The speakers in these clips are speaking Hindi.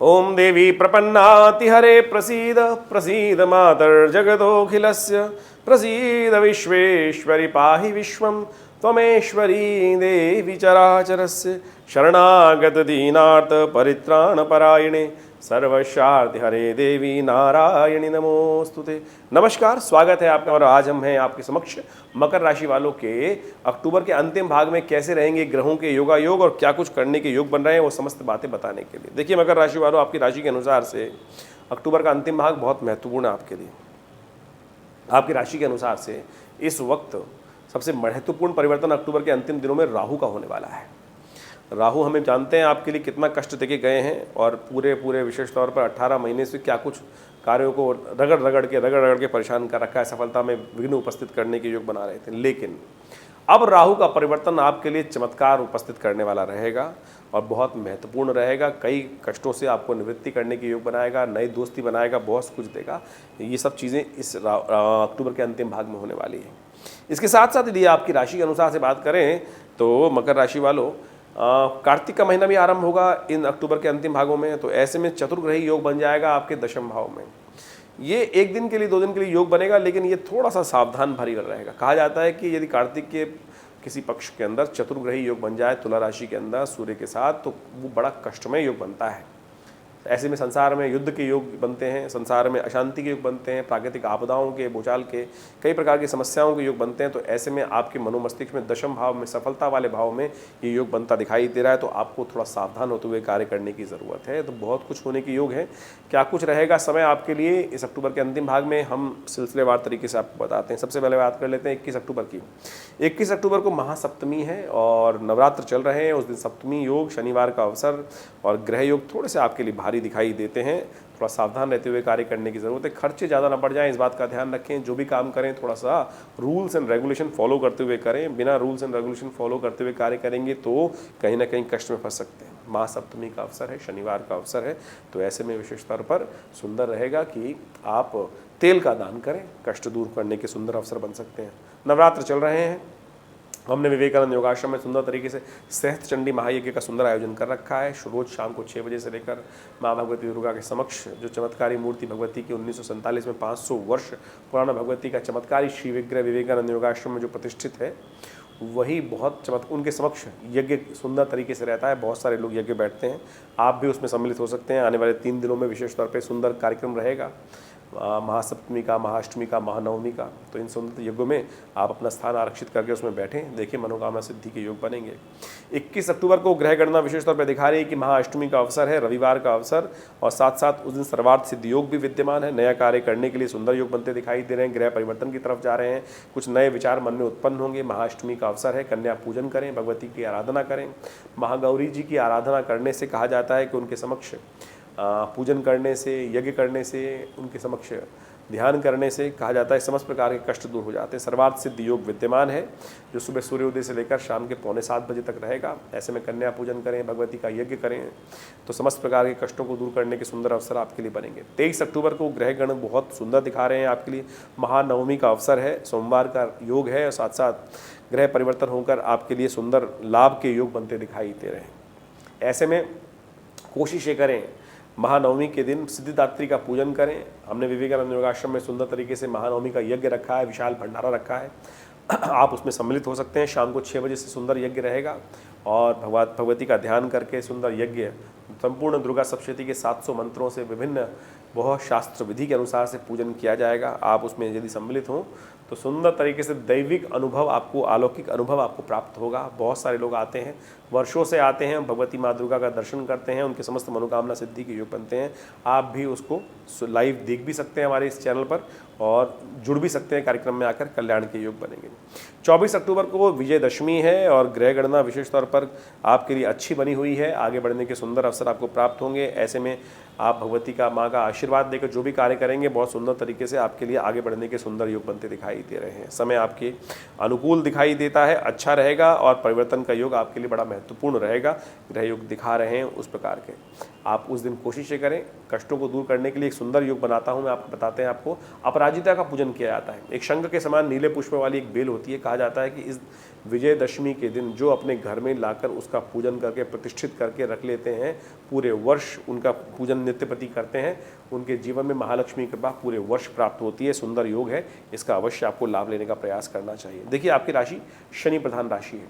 ओम देवी प्रपन्नातिहरे प्रसीद प्रसीद मातर्जगदोऽखिलस्य प्रसीद विश्वेश्वरि पाहि विश्वं त्वमेश्वरी देवी चराचरस्य शरणागत दीनार्थ परित्राणपरायणे सर्वशार्थ हरे देवी नारायणी नमोस्तुते। नमस्कार, स्वागत है आपका। और आज हम हैं आपके समक्ष मकर राशि वालों के अक्टूबर के अंतिम भाग में कैसे रहेंगे ग्रहों के योगा योग और क्या कुछ करने के योग बन रहे हैं वो समस्त बातें बताने के लिए। देखिए मकर राशि वालों, आपकी राशि के अनुसार से अक्टूबर का अंतिम भाग बहुत महत्वपूर्ण है आपके लिए। आपकी राशि के अनुसार से इस वक्त सबसे महत्वपूर्ण परिवर्तन अक्टूबर के अंतिम दिनों में राहु का होने वाला है। राहु हमें जानते हैं आपके लिए कितना कष्ट देके गए हैं और पूरे विशेष तौर पर 18 महीने से क्या कुछ कार्यों को रगड़ के परेशान कर रखा है, सफलता में विघ्न उपस्थित करने के योग बना रहे थे। लेकिन अब राहु का परिवर्तन आपके लिए चमत्कार उपस्थित करने वाला रहेगा और बहुत महत्वपूर्ण रहेगा। कई कष्टों से आपको निवृत्ति करने के योग बनाएगा, नई दोस्ती बनाएगा, बहुत कुछ देगा। ये सब चीज़ें इस अक्टूबर के अंतिम भाग में होने वाली है। इसके साथ साथ यदि आपकी राशि के अनुसार से बात करें तो मकर राशि वालों, कार्तिक का महीना भी आरंभ होगा इन अक्टूबर के अंतिम भागों में। तो ऐसे में चतुर्ग्रही योग बन जाएगा आपके दशम भाव में। ये एक दिन के लिए 2 दिन के लिए योग बनेगा, लेकिन ये थोड़ा सा सावधान भरी रहेगा। कहा जाता है कि यदि कार्तिक के किसी पक्ष के अंदर चतुर्ग्रही योग बन जाए तुला राशि के अंदर सूर्य के साथ, तो वो बड़ा कष्टमय योग बनता है। ऐसे में संसार में युद्ध के योग बनते हैं, संसार में अशांति के योग बनते हैं, प्राकृतिक आपदाओं के, भूचाल के, कई प्रकार की समस्याओं के योग बनते हैं। तो ऐसे में आपके मनोमस्तिष्क में दशम भाव में, सफलता वाले भाव में ये योग बनता दिखाई दे रहा है। तो आपको थोड़ा सावधान होते हुए कार्य करने की ज़रूरत है। तो बहुत कुछ होने के योग है। क्या कुछ रहेगा समय आपके लिए इस अक्टूबर के अंतिम भाग में, हम सिलसिलेवार तरीके से आपको बताते हैं। सबसे पहले बात कर लेते हैं 21 अक्टूबर की। 21 अक्टूबर को महासप्तमी है और नवरात्र चल रहे हैं। उस दिन सप्तमी योग, शनिवार का अवसर और ग्रह योग थोड़े से आपके लिए भारी दिखाई देते हैं। थोड़ा सावधान रहते हुए कार्य करने की ज़रूरत है। खर्चे ज़्यादा ना बढ़ जाएं, इस बात का ध्यान रखें। जो भी काम करें थोड़ा सा रूल्स एंड रेगुलेशन फॉलो करते हुए करें। बिना रूल्स एंड रेगुलेशन फॉलो करते हुए कार्य करेंगे तो कहीं ना कहीं कष्ट में फंस सकते हैं। महासप्तमी का अवसर है, शनिवार का अवसर है, तो ऐसे में विशेष तौर पर सुंदर रहेगा कि आप तेल का दान करें। कष्ट दूर करने के सुंदर अवसर बन सकते हैं। नवरात्र चल रहे हैं। हमने विवेकानंद योगाश्रम में सुंदर तरीके से सहस्त्र चंडी महायज्ञ का सुंदर आयोजन कर रखा है। रोज शाम को 6 बजे से लेकर माँ भगवती दुर्गा के समक्ष जो चमत्कारी मूर्ति भगवती की 1947 में 500 वर्ष पुराना भगवती का चमत्कारी श्री विग्रह विवेकानंद योगाश्रम में जो प्रतिष्ठित है, वही बहुत उनके समक्ष यज्ञ सुंदर तरीके से रहता है। बहुत सारे लोग यज्ञ बैठते हैं, आप भी उसमें सम्मिलित हो सकते हैं। आने वाले 3 दिनों में विशेष तौर पर सुंदर कार्यक्रम रहेगा, महासप्तमी का, महाअष्टमी का, महानवमी का। तो इन सुंदर यज्ञों में आप अपना स्थान आरक्षित करके उसमें बैठें, देखिए मनोकामना सिद्धि के योग बनेंगे। 21 अक्टूबर को ग्रह गणना विशेष तौर पर दिखा रही है कि महाअष्टमी का अवसर है, रविवार का अवसर, और साथ साथ उस दिन सर्वार्थ सिद्धि योग भी विद्यमान है। नया कार्य करने के लिए सुंदर योग बनते दिखाई दे रहे हैं। ग्रह परिवर्तन की तरफ जा रहे हैं, कुछ नए विचार मन में उत्पन्न होंगे। महाअष्टमी का अवसर है, कन्या पूजन करें, भगवती की आराधना करें। महागौरी जी की आराधना करने से कहा जाता है कि उनके समक्ष पूजन करने से, यज्ञ करने से, उनके समक्ष ध्यान करने से कहा जाता है समस्त प्रकार के कष्ट दूर हो जाते हैं। सर्वार्थ सिद्धि योग विद्यमान है जो सुबह सूर्योदय से लेकर शाम के 6:45 बजे तक रहेगा। ऐसे में कन्या पूजन करें, भगवती का यज्ञ करें, तो समस्त प्रकार के कष्टों को दूर करने के सुंदर अवसर आपके लिए बनेंगे। 23 अक्टूबर को ग्रह गण बहुत सुंदर दिखा रहे हैं आपके लिए। महानवमी का अवसर है, सोमवार का योग है और साथ साथ ग्रह परिवर्तन होकर आपके लिए सुंदर लाभ के योग बनते दिखाई दे रहे हैं। ऐसे में कोशिश ये करें महानवमी के दिन सिद्धिदात्री का पूजन करें। हमने विवेकानंद योगाश्रम में सुंदर तरीके से महानवमी का यज्ञ रखा है, विशाल भंडारा रखा है, आप उसमें सम्मिलित हो सकते हैं। शाम को 6 बजे से सुंदर यज्ञ रहेगा और भगवती का ध्यान करके सुंदर यज्ञ संपूर्ण दुर्गा सप्तशती के 700 मंत्रों से विभिन्न बहुत शास्त्र विधि के अनुसार से पूजन किया जाएगा। आप उसमें यदि सम्मिलित हों तो सुंदर तरीके से दैविक अनुभव आपको, अलौकिक अनुभव आपको प्राप्त होगा। बहुत सारे लोग आते हैं, वर्षों से आते हैं, भगवती माँ दुर्गा का दर्शन करते हैं, उनके समस्त मनोकामना सिद्धि के योग बनते हैं। आप भी उसको लाइव देख भी सकते हैं हमारे इस चैनल पर और जुड़ भी सकते हैं कार्यक्रम में आकर, कल्याण के योग बनेंगे। 24 अक्टूबर को विजयदशमी है और ग्रह गणना विशेष तौर पर आपके लिए अच्छी बनी हुई है। आगे बढ़ने के सुंदर अवसर आपको प्राप्त होंगे। ऐसे में आप भगवती का, माँ का आशीर्वाद देकर जो भी कार्य करेंगे बहुत सुंदर तरीके से आपके लिए आगे बढ़ने के सुंदर योग बनते दिखाई दिखाई दे रहे हैं। समय आपके अनुकूल दिखाई देता है, अच्छा रहेगा और परिवर्तन का योग आपके लिए बड़ा महत्वपूर्ण रहेगा। ग्रह योग दिखा रहे हैं उस प्रकार के, आप उस दिन कोशिशें करें। कष्टों को दूर करने के लिए एक सुंदर योग बनाता हूं मैं, आपको बताते हैं। आपको अपराजिता का पूजन किया जाता है। एक शंख के समान नीले पुष्प वाली एक बेल होती है। कहा जाता है कि इस विजयदशमी के दिन जो अपने घर में लाकर उसका पूजन करके प्रतिष्ठित करके रख लेते हैं, पूरे वर्ष उनका पूजन नित्य प्रति करते हैं, उनके जीवन में महालक्ष्मी की कृपा पूरे वर्ष प्राप्त होती है। सुंदर योग है, इसका अवश्य आपको लाभ लेने का प्रयास करना चाहिए। देखिए, आपकी राशि शनि प्रधान राशि है।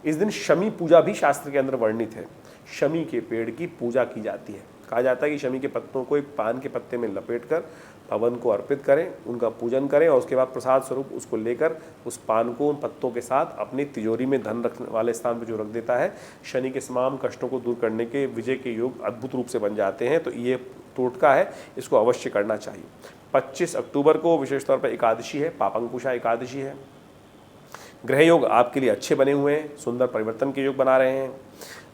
इस दिन शमी पूजा भी शास्त्र के अंदर वर्णित है। शमी के पेड़ की पूजा की जाती है। कहा जाता है कि शमी के पत्तों को एक पान के पत्ते में लपेटकर भवन को अर्पित करें, उनका पूजन करें और उसके बाद प्रसाद स्वरूप उसको लेकर उस पान को उन पत्तों के साथ अपनी तिजोरी में धन रखने वाले स्थान पर जो रख देता है, शनि के तमाम कष्टों को दूर करने के विजय के योग अद्भुत रूप से बन जाते हैं। तो ये टोटका है, इसको अवश्य करना चाहिए। 25 अक्टूबर को विशेष तौर पर एकादशी है, पापंकुशा एकादशी है। ग्रह योग आपके लिए अच्छे बने हुए हैं, सुंदर परिवर्तन के योग बना रहे हैं।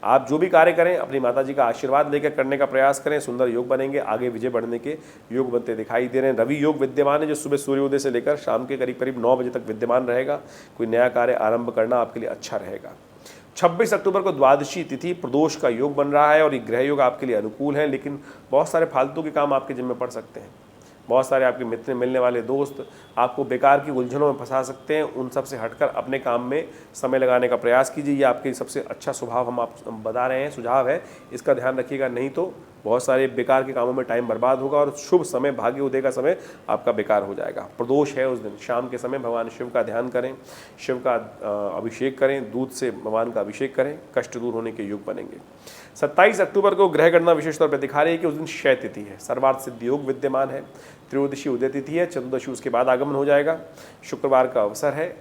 आप जो भी कार्य करें अपनी माता जी का आशीर्वाद लेकर करने का प्रयास करें, सुंदर योग बनेंगे, आगे विजय बढ़ने के योग बनते दिखाई दे रहे हैं। रवि योग विद्यमान है, जो सुबह सूर्योदय से लेकर शाम के करीब करीब 9 बजे तक विद्यमान रहेगा। कोई नया कार्य आरंभ करना आपके लिए अच्छा रहेगा। 26 अक्टूबर को द्वादशी तिथि प्रदोष का योग बन रहा है और ये ग्रह योग आपके लिए अनुकूल है, लेकिन बहुत सारे फालतू के काम आपके जिम्मे पड़ सकते हैं। बहुत सारे आपके मित्र, मिलने वाले दोस्त आपको बेकार की उलझनों में फंसा सकते हैं। उन सब से हटकर अपने काम में समय लगाने का प्रयास कीजिए। ये आपके सबसे अच्छा स्वभाव हम आप बता रहे हैं, सुझाव है, इसका ध्यान रखिएगा। नहीं तो बहुत सारे बेकार के कामों में टाइम बर्बाद होगा और शुभ समय, भाग्य उदय का समय आपका बेकार हो जाएगा। प्रदोष है उस दिन, शाम के समय भगवान शिव का ध्यान करें, शिव का अभिषेक करें, दूध से भगवान का अभिषेक करें, कष्ट दूर होने के योग बनेंगे। 27 अक्टूबर को ग्रह गणना विशेष तौर पर दिखा रही है कि उस दिन क्षय तिथि है, सर्वार्थ सिद्धि योग विद्यमान है। त्रयोदशी उदय तिथि है, चतुर्दशी उसके बाद आगमन हो जाएगा। शुक्रवार का अवसर है।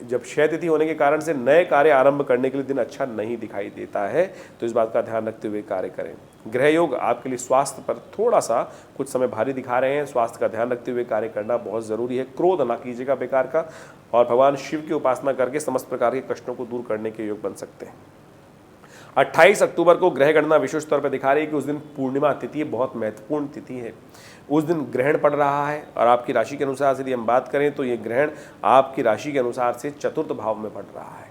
जब क्षय तिथि होने के कारण से नए कार्य आरंभ करने के लिए दिन अच्छा नहीं दिखाई देता है, तो इस बात का ध्यान रखते हुए कार्य करें। ग्रह योग आपके लिए स्वास्थ्य पर थोड़ा सा कुछ समय भारी दिखा रहे हैं, स्वास्थ्य का ध्यान रखते हुए कार्य करना बहुत जरूरी है। क्रोध ना कीजिएगा बेकार का, और भगवान शिव की उपासना करके समस्त प्रकार के कष्टों को दूर करने के योग बन सकते हैं। 28 अक्टूबर को ग्रह गणना विशेष तौर पर दिखा रही है कि उस दिन पूर्णिमा तिथि बहुत महत्वपूर्ण तिथि है। उस दिन ग्रहण पड़ रहा है और आपकी राशि के अनुसार से यदि हम बात करें तो ये ग्रहण आपकी राशि के अनुसार से चतुर्थ भाव में पड़ रहा है।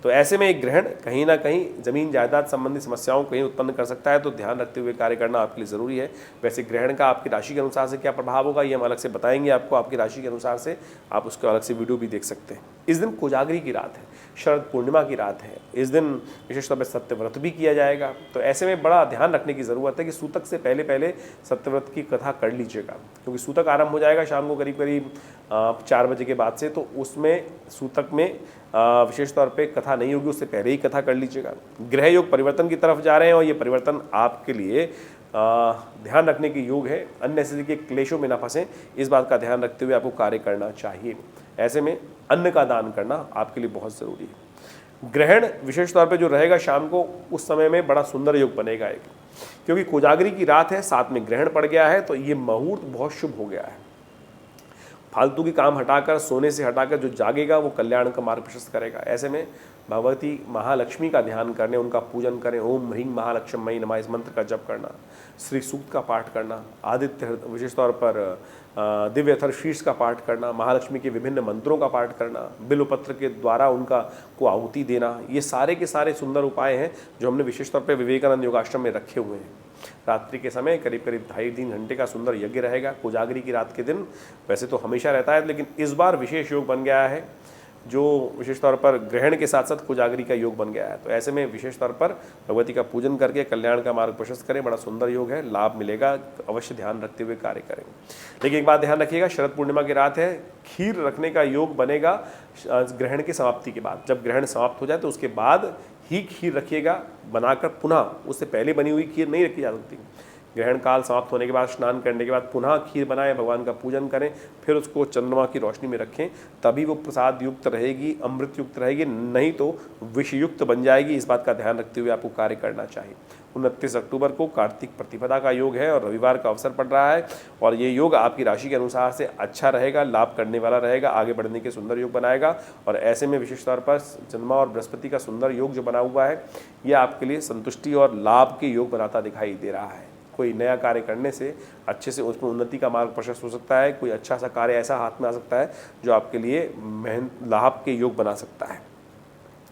तो ऐसे में एक ग्रहण कहीं ना कहीं जमीन जायदाद संबंधी समस्याओं को कहीं उत्पन्न कर सकता है, तो ध्यान रखते हुए कार्य करना आपके लिए ज़रूरी है। वैसे ग्रहण का आपकी राशि के अनुसार से क्या प्रभाव होगा ये हम अलग से बताएंगे आपको, आपकी राशि के अनुसार से आप उसको अलग से वीडियो भी देख सकते हैं। इस दिन कोजागरी की रात है, शरद पूर्णिमा की रात है। इस दिन विशेष तौर पर सत्यव्रत भी किया जाएगा। तो ऐसे में बड़ा ध्यान रखने की ज़रूरत है कि सूतक से पहले पहले सत्यव्रत की कथा कर लीजिएगा, क्योंकि सूतक आरंभ हो जाएगा शाम को करीब करीब 4 बजे के बाद से। तो उसमें सूतक में विशेष तौर पे कथा नहीं होगी, उससे पहले ही कथा कर लीजिएगा। ग्रह योग परिवर्तन की तरफ जा रहे हैं और ये परिवर्तन आपके लिए ध्यान रखने के योग है। अननेसेसरी के क्लेशों में ना फंसें, इस बात का ध्यान रखते हुए आपको कार्य करना चाहिए। ऐसे में अन्न का दान करना आपके लिए बहुत ज़रूरी है। ग्रहण विशेष तौर पे जो रहेगा शाम को, उस समय में बड़ा सुंदर योग बनेगा एक, क्योंकि कोजागरी की रात है, साथ में ग्रहण पड़ गया है, तो ये मुहूर्त बहुत शुभ हो गया है। फालतू की काम हटाकर, सोने से हटाकर जो जागेगा वो कल्याण का मार्ग प्रशस्त करेगा। ऐसे में भगवती महालक्ष्मी का ध्यान करने, उनका पूजन करें। ओम ह्रीं महालक्ष्मी नमः इस मंत्र का जप करना, श्री सूक्त का पाठ करना, आदित्य विशेष तौर पर दिव्य अथर्व शीर्ष का पाठ करना, महालक्ष्मी के विभिन्न मंत्रों का पाठ करना, बिल्वपत्र के द्वारा उनका को आहुति देना, ये सारे के सारे सुंदर उपाय हैं जो हमने विशेष तौर पर विवेकानंद योगाश्रम में रखे हुए हैं। रात्रि के समय करीब करीब 2.5-3 घंटे का सुंदर यज्ञ रहेगा कोजागरी की रात के दिन। वैसे तो हमेशा रहता है, लेकिन इस बार विशेष योग बन गया है, जो विशेष तौर पर ग्रहण के साथ साथ कोजागरी का योग बन गया है। तो ऐसे में विशेष तौर पर भगवती का पूजन करके कल्याण का मार्ग प्रशस्त करें, बड़ा सुंदर योग है, लाभ मिलेगा। अवश्य ध्यान रखते हुए कार्य करें। लेकिन एक बात ध्यान रखिएगा, शरद पूर्णिमा की रात है, खीर रखने का योग बनेगा ग्रहण की समाप्ति के बाद। जब ग्रहण समाप्त हो जाए तो उसके बाद ही खीर रखिएगा बनाकर, पुनः उससे पहले बनी हुई खीर नहीं रखी जा सकती। ग्रहण काल समाप्त होने के बाद, स्नान करने के बाद पुनः खीर बनाएं, भगवान का पूजन करें, फिर उसको चंद्रमा की रोशनी में रखें, तभी वो प्रसाद युक्त रहेगी, अमृत युक्त रहेगी, नहीं तो विषयुक्त बन जाएगी। इस बात का ध्यान रखते हुए आपको कार्य करना चाहिए। 29 अक्टूबर को कार्तिक प्रतिपदा का योग है और रविवार का अवसर पड़ रहा है, और ये योग आपकी राशि के अनुसार से अच्छा रहेगा, लाभ करने वाला रहेगा, आगे बढ़ने के सुंदर योग बनाएगा। और ऐसे में विशेष तौर पर चंद्रमा और बृहस्पति का सुंदर योग जो बना हुआ है, ये आपके लिए संतुष्टि और लाभ के योग बनाता दिखाई दे रहा है। कोई नया कार्य करने से अच्छे से उसमें उन्नति का मार्ग प्रशस्त हो सकता है। कोई अच्छा सा कार्य ऐसा हाथ में आ सकता है जो आपके लिए लाभ के योग बना सकता है।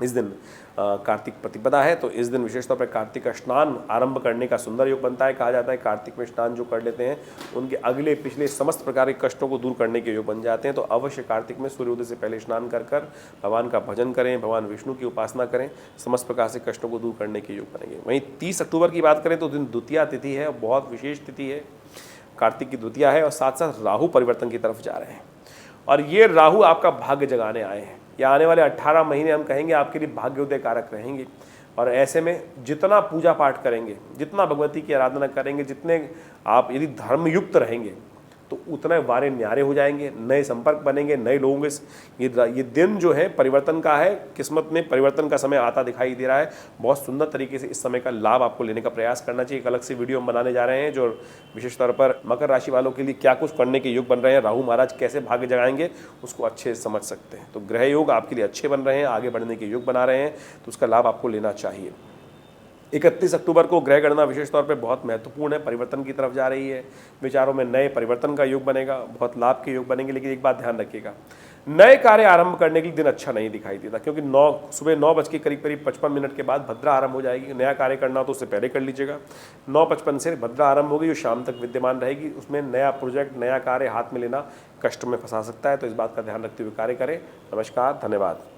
इस दिन कार्तिक प्रतिपदा है, तो इस दिन विशेष तौर पर कार्तिक का स्नान आरंभ करने का सुंदर योग बनता है। कहा जाता है कार्तिक में स्नान जो कर लेते हैं उनके अगले पिछले समस्त प्रकार के कष्टों को दूर करने के योग बन जाते हैं। तो अवश्य कार्तिक में सूर्योदय से पहले स्नान कर भगवान का भजन करें, भगवान विष्णु की उपासना करें, समस्त प्रकार से कष्टों को दूर करने के योग बनेंगे। वहीं 30 अक्टूबर की बात करें तो दिन द्वितीया तिथि है, बहुत विशेष तिथि है, कार्तिक की द्वितीया है और साथ साथ राहु परिवर्तन की तरफ जा रहे हैं और ये राहु आपका भाग्य जगाने आए हैं। या आने वाले 18 महीने हम कहेंगे आपके लिए भाग्योदय कारक रहेंगे और ऐसे में जितना पूजा पाठ करेंगे, जितना भगवती की आराधना करेंगे, जितने आप यदि धर्मयुक्त रहेंगे तो उतने वारे न्यारे हो जाएंगे, नए संपर्क बनेंगे, नए लोगों के ये दिन जो है परिवर्तन का है, किस्मत में परिवर्तन का समय आता दिखाई दे रहा है। बहुत सुंदर तरीके से इस समय का लाभ आपको लेने का प्रयास करना चाहिए। एक अलग से वीडियो हम बनाने जा रहे हैं जो विशेष तौर पर मकर राशि वालों के लिए क्या कुछ करने के योग बन रहे हैं, राहु महाराज कैसे भाग्य जगाएंगे उसको अच्छे से समझ सकते हैं। तो ग्रह योग आपके लिए अच्छे बन रहे हैं, आगे बढ़ने के योग बना रहे हैं, तो उसका लाभ आपको लेना चाहिए। 31 अक्टूबर को ग्रह गणना विशेष तौर पे बहुत महत्वपूर्ण है, परिवर्तन की तरफ जा रही है, विचारों में नए परिवर्तन का योग बनेगा, बहुत लाभ के योग बनेंगे। लेकिन एक बात ध्यान रखिएगा, नए कार्य आरंभ करने के लिए दिन अच्छा नहीं दिखाई देता, क्योंकि सुबह 9 बज के करीब 55 मिनट के बाद भद्रा आरंभ हो जाएगी। नया कार्य करना हो तो उससे पहले कर लीजिएगा। 9:55 से भद्रा आरंभ होगी जो शाम तक विद्यमान रहेगी। उसमें नया प्रोजेक्ट, नया कार्य हाथ में लेना कष्ट में फंसा सकता है, तो इस बात का ध्यान रखते हुए कार्य करें। नमस्कार, धन्यवाद।